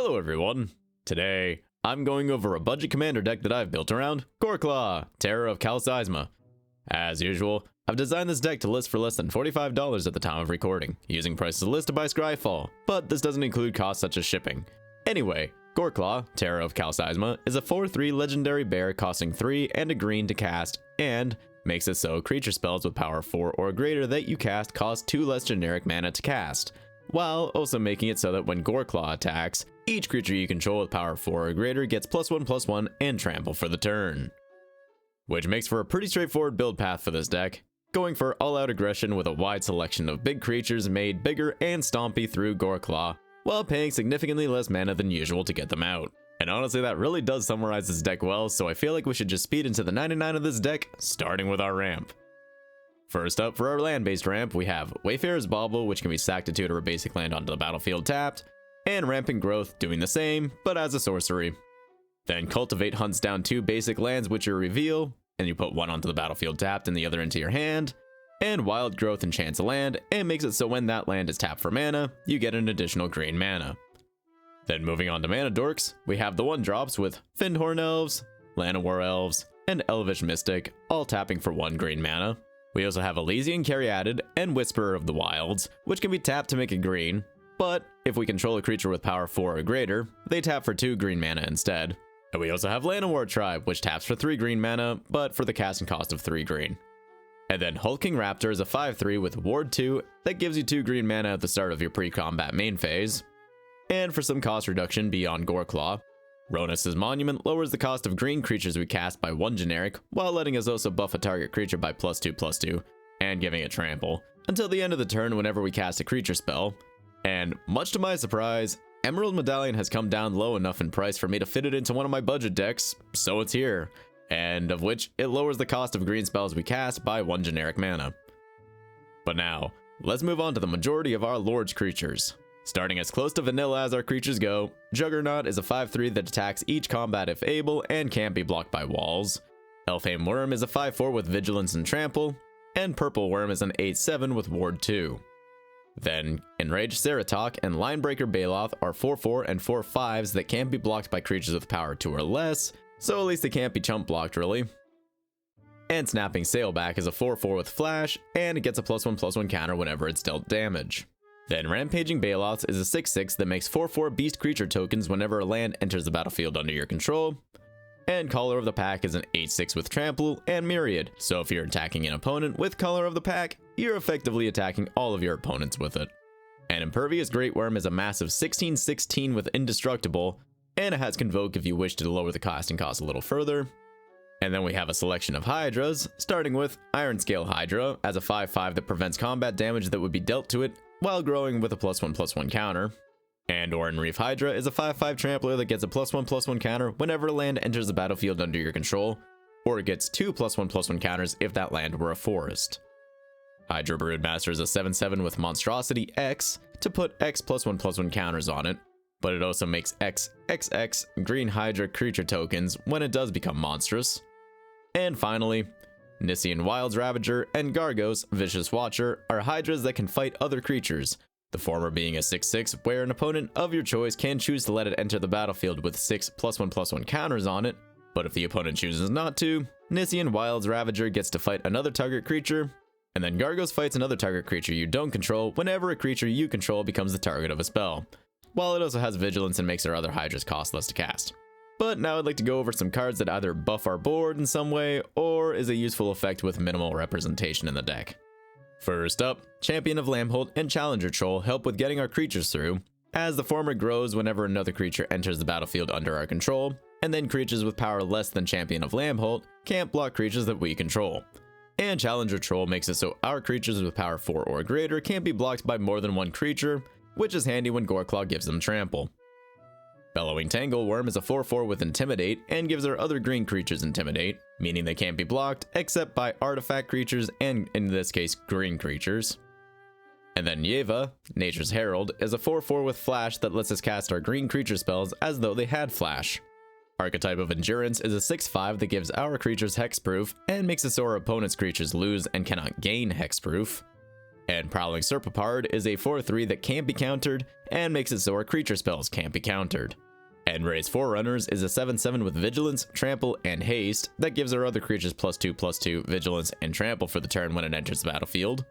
Hello everyone! Today, I'm going over a budget commander deck that I've built around Goreclaw, Terror of Qal Sisma. As usual, I've designed this deck to list for less than $45 at the time of recording, using prices listed by Scryfall, but this doesn't include costs such as shipping. Anyway, Goreclaw, Terror of Qal Sisma, is a 4/3 legendary bear costing 3 and a green to cast, and makes it so creature spells with power 4 or greater that you cast cost 2 less generic mana to cast, while also making it so that when Goreclaw attacks, each creature you control with power 4 or greater gets +1/+1 and trample for the turn. Which makes for a pretty straightforward build path for this deck, going for all-out aggression with a wide selection of big creatures made bigger and stompy through Goreclaw, while paying significantly less mana than usual to get them out. And honestly, that really does summarize this deck well, so I feel like we should just speed into the 99 of this deck, starting with our ramp. First up, for our land-based ramp, we have Wayfarer's Bauble, which can be sacked to tutor a basic land onto the battlefield tapped, and Rampant Growth doing the same, but as a sorcery. Then Cultivate hunts down 2 basic lands which you reveal, and you put one onto the battlefield tapped and the other into your hand, and Wild Growth enchants a land, and makes it so when that land is tapped for mana, you get an additional green mana. Then moving on to mana dorks, we have the 1-drops with Fyndhorn Elves, Llanowar Elves, and Elvish Mystic, all tapping for 1 green mana. We also have Elysian Caryatid and Whisperer of the Wilds, which can be tapped to make a green, but if we control a creature with power 4 or greater, they tap for 2 green mana instead. And we also have Llanowar Tribe, which taps for 3 green mana, but for the casting cost of 3 green. And then Hulking Raptor is a 5/3 with Ward 2 that gives you 2 green mana at the start of your pre-combat main phase. And for some cost reduction beyond Goreclaw, Ronus' Monument lowers the cost of green creatures we cast by 1 generic, while letting us also buff a target creature by +2/+2, and giving it trample, until the end of the turn whenever we cast a creature spell. And much to my surprise, Emerald Medallion has come down low enough in price for me to fit it into one of my budget decks, so it's here, and of which it lowers the cost of green spells we cast by 1 generic mana. But now, let's move on to the majority of our Lord's creatures. Starting as close to vanilla as our creatures go, Juggernaut is a 5/3 that attacks each combat if able and can't be blocked by walls. Elfhame Worm is a 5/4 with Vigilance and Trample, and Purple Worm is an 8/7 with Ward 2. Then, Enraged Ceratok and Linebreaker Baloth are 4/4 and 4/5s that can't be blocked by creatures with power 2 or less, so at least they can't be chump blocked really. And Snapping Sailback is a 4/4 with Flash, and it gets a +1/+1 counter whenever it's dealt damage. Then Rampaging Baloth is a 6/6 that makes 4/4 beast creature tokens whenever a land enters the battlefield under your control. And Caller of the Pack is an 8/6 with Trample and Myriad, so if you're attacking an opponent with Caller of the Pack, you're effectively attacking all of your opponents with it. And Impervious Great Worm is a massive 16/16 with Indestructible, and it has Convoke if you wish to lower the casting cost a little further. And then we have a selection of Hydras, starting with Ironscale Hydra as a 5/5 that prevents combat damage that would be dealt to it, while growing with a +1/+1 counter. And Oran Reef Hydra is a 5/5 trampler that gets a +1/+1 counter whenever a land enters the battlefield under your control, or it gets 2 +1/+1 counters if that land were a forest. Hydra Broodmaster is a 7/7 with Monstrosity X to put X +1/+1 counters on it, but it also makes XXX green Hydra creature tokens when it does become monstrous. And finally, Nissian Wilds Ravager and Gargos Vicious Watcher are Hydras that can fight other creatures, the former being a 6/6 where an opponent of your choice can choose to let it enter the battlefield with 6 +1/+1 counters on it, but if the opponent chooses not to, Nissian Wilds Ravager gets to fight another target creature, and then Gargos fights another target creature you don't control whenever a creature you control becomes the target of a spell, while it also has Vigilance and makes our other Hydras cost less to cast. But now I'd like to go over some cards that either buff our board in some way, or is a useful effect with minimal representation in the deck. First up, Champion of Lambholt and Challenger Troll help with getting our creatures through, as the former grows whenever another creature enters the battlefield under our control, and then creatures with power less than Champion of Lambholt can't block creatures that we control. And Challenger Troll makes it so our creatures with power 4 or greater can't be blocked by more than 1 creature, which is handy when Goreclaw gives them trample. Bellowing Tangleworm is a 4/4 with Intimidate and gives our other green creatures Intimidate, meaning they can't be blocked except by artifact creatures and, in this case, green creatures. And then Yeva, Nature's Herald, is a 4/4 with Flash that lets us cast our green creature spells as though they had Flash. Archetype of Endurance is a 6/5 that gives our creatures hexproof and makes it so our opponent's creatures lose and cannot gain hexproof. And Prowling Serpapard is a 4/3 that can't be countered and makes it so our creature spells can't be countered. Enray's Forerunners is a 7/7 with Vigilance, Trample, and Haste that gives our other creatures +2/+2 Vigilance and Trample for the turn when it enters the battlefield,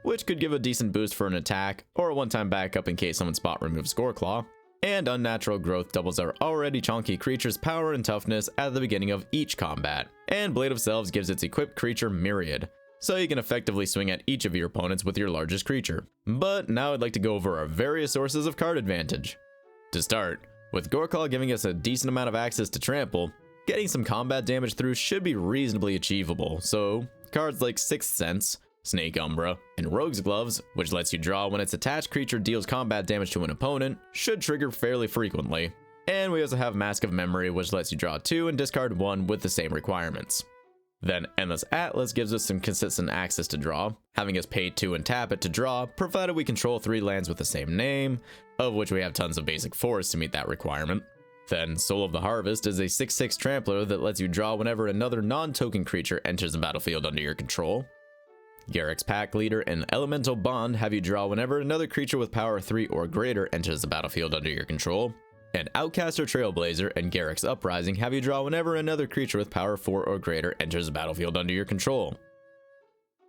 which could give a decent boost for an attack or a one-time backup in case someone spot removes Goreclaw. And Unnatural Growth doubles our already chonky creature's power and toughness at the beginning of each combat. And Blade of Selves gives its equipped creature Myriad, so you can effectively swing at each of your opponents with your largest creature. But now I'd like to go over our various sources of card advantage. To start, with Goreclaw giving us a decent amount of access to Trample, getting some combat damage through should be reasonably achievable, so cards like Sixth Sense, Snake Umbra, and Rogue's Gloves, which lets you draw when its attached creature deals combat damage to an opponent, should trigger fairly frequently. And we also have Mask of Memory, which lets you draw 2 and discard 1 with the same requirements. Then Endless Atlas gives us some consistent access to draw, having us pay 2 and tap it to draw, provided we control 3 lands with the same name, of which we have tons of basic forests to meet that requirement. Then Soul of the Harvest is a 6/6 trampler that lets you draw whenever another non-token creature enters the battlefield under your control. Garruk's Pack Leader and Elemental Bond have you draw whenever another creature with power 3 or greater enters the battlefield under your control. And Outcaster Trailblazer and Garruk's Uprising have you draw whenever another creature with power 4 or greater enters the battlefield under your control.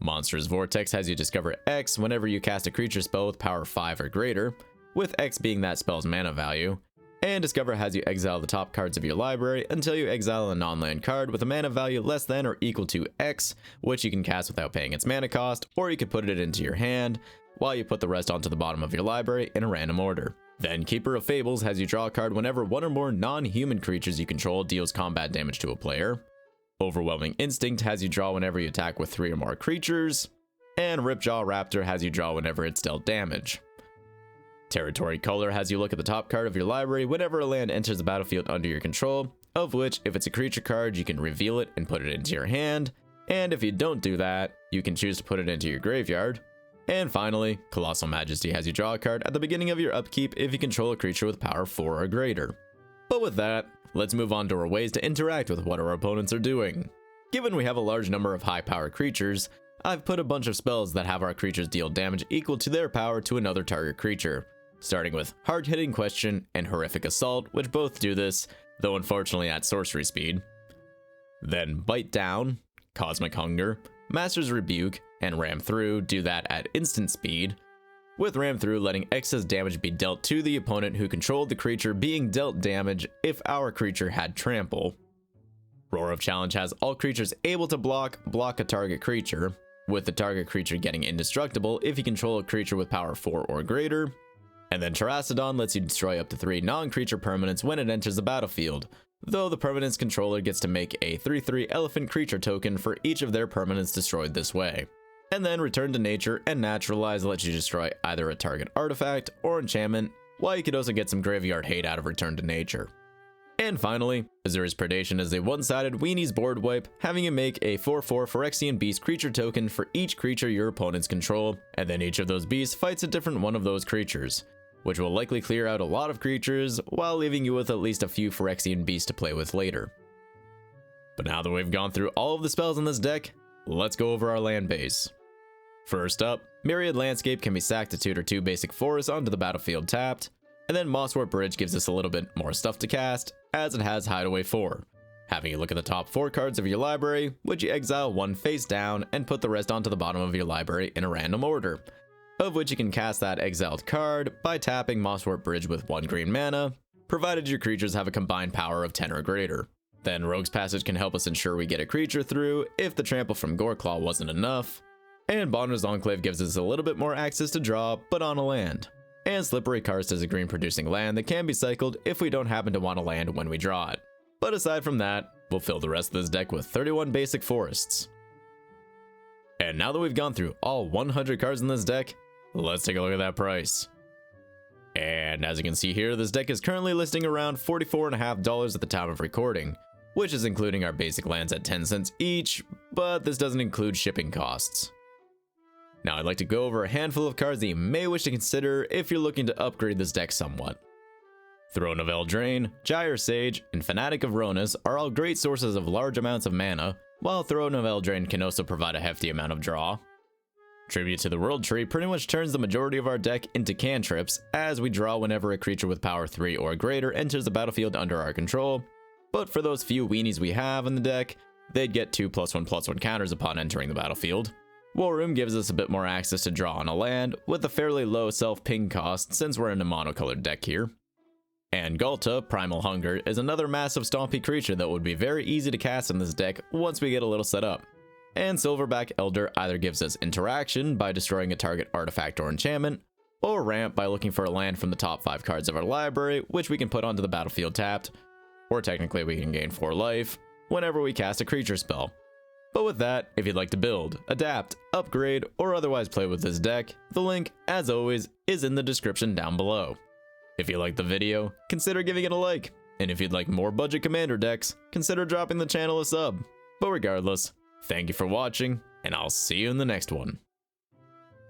Monstrous Vortex has you discover X whenever you cast a creature spell with power 5 or greater, with X being that spell's mana value. And Discover has you exile the top cards of your library until you exile a non-land card with a mana value less than or equal to X, which you can cast without paying its mana cost, or you could put it into your hand, while you put the rest onto the bottom of your library in a random order. Then Keeper of Fables has you draw a card whenever one or more non-human creatures you control deals combat damage to a player. Overwhelming Instinct has you draw whenever you attack with 3 or more creatures. And Ripjaw Raptor has you draw whenever it's dealt damage. Territory Color has you look at the top card of your library whenever a land enters the battlefield under your control, of which, if it's a creature card, you can reveal it and put it into your hand, and if you don't do that, you can choose to put it into your graveyard. And finally, Colossal Majesty has you draw a card at the beginning of your upkeep if you control a creature with power 4 or greater. But with that, let's move on to our ways to interact with what our opponents are doing. Given we have a large number of high-power creatures, I've put a bunch of spells that have our creatures deal damage equal to their power to another target creature, starting with Hard-Hitting Question and Horrific Assault, which both do this, though unfortunately at sorcery speed. Then Bite Down, Cosmic Hunger, Master's Rebuke, and Ram Through do that at instant speed, with Ram Through letting excess damage be dealt to the opponent who controlled the creature being dealt damage if our creature had Trample. Roar of Challenge has all creatures able to block a target creature, with the target creature getting indestructible if you control a creature with power 4 or greater. And then Terrastodon lets you destroy up to 3 non-creature permanents when it enters the battlefield, though the permanent's controller gets to make a 3/3 elephant creature token for each of their permanents destroyed this way. And then Return to Nature and Naturalize lets you destroy either a target artifact or enchantment, while you could also get some graveyard hate out of Return to Nature. And finally, Azura's Predation is a one-sided Weenies board wipe, having you make a 4/4 Phyrexian Beast creature token for each creature your opponents control, and then each of those beasts fights a different one of those creatures, which will likely clear out a lot of creatures while leaving you with at least a few Phyrexian beasts to play with later. But now that we've gone through all of the spells in this deck, let's go over our land base. First up, Myriad Landscape can be sacked to tutor 2 basic forests onto the battlefield tapped, and then Mosswort Bridge gives us a little bit more stuff to cast, as it has Hideaway 4, having you look at the top 4 cards of your library, which you exile 1 face down and put the rest onto the bottom of your library in a random order, of which you can cast that exiled card by tapping Mosswort Bridge with 1 green mana, provided your creatures have a combined power of 10 or greater. Then Rogue's Passage can help us ensure we get a creature through if the trample from Goreclaw wasn't enough, and Bonder's Enclave gives us a little bit more access to draw, but on a land. And Slippery Karst is a green producing land that can be cycled if we don't happen to want to land when we draw it. But aside from that, we'll fill the rest of this deck with 31 basic forests. And now that we've gone through all 100 cards in this deck, let's take a look at that price. And as you can see here, this deck is currently listing around $44.50 at the time of recording, which is including our basic lands at 10 cents each, but this doesn't include shipping costs. Now I'd like to go over a handful of cards that you may wish to consider if you're looking to upgrade this deck somewhat. Throne of Eldraine, Gyre Sage, and Fanatic of Ronus are all great sources of large amounts of mana, while Throne of Eldraine can also provide a hefty amount of draw. Tribute to the World Tree pretty much turns the majority of our deck into cantrips, as we draw whenever a creature with power 3 or greater enters the battlefield under our control, but for those few weenies we have in the deck, they'd get 2+1/+1 counters upon entering the battlefield. War Room gives us a bit more access to draw on a land, with a fairly low self-ping cost since we're in a monocolored deck here. And Ghalta, Primal Hunger, is another massive stompy creature that would be very easy to cast in this deck once we get a little set up. And Silverback Elder either gives us interaction by destroying a target artifact or enchantment, or ramp by looking for a land from the top 5 cards of our library, which we can put onto the battlefield tapped, or technically we can gain 4 life whenever we cast a creature spell. But with that, if you'd like to build, adapt, upgrade, or otherwise play with this deck, the link, as always, is in the description down below. If you liked the video, consider giving it a like, and if you'd like more budget commander decks, consider dropping the channel a sub. But regardless, thank you for watching, and I'll see you in the next one.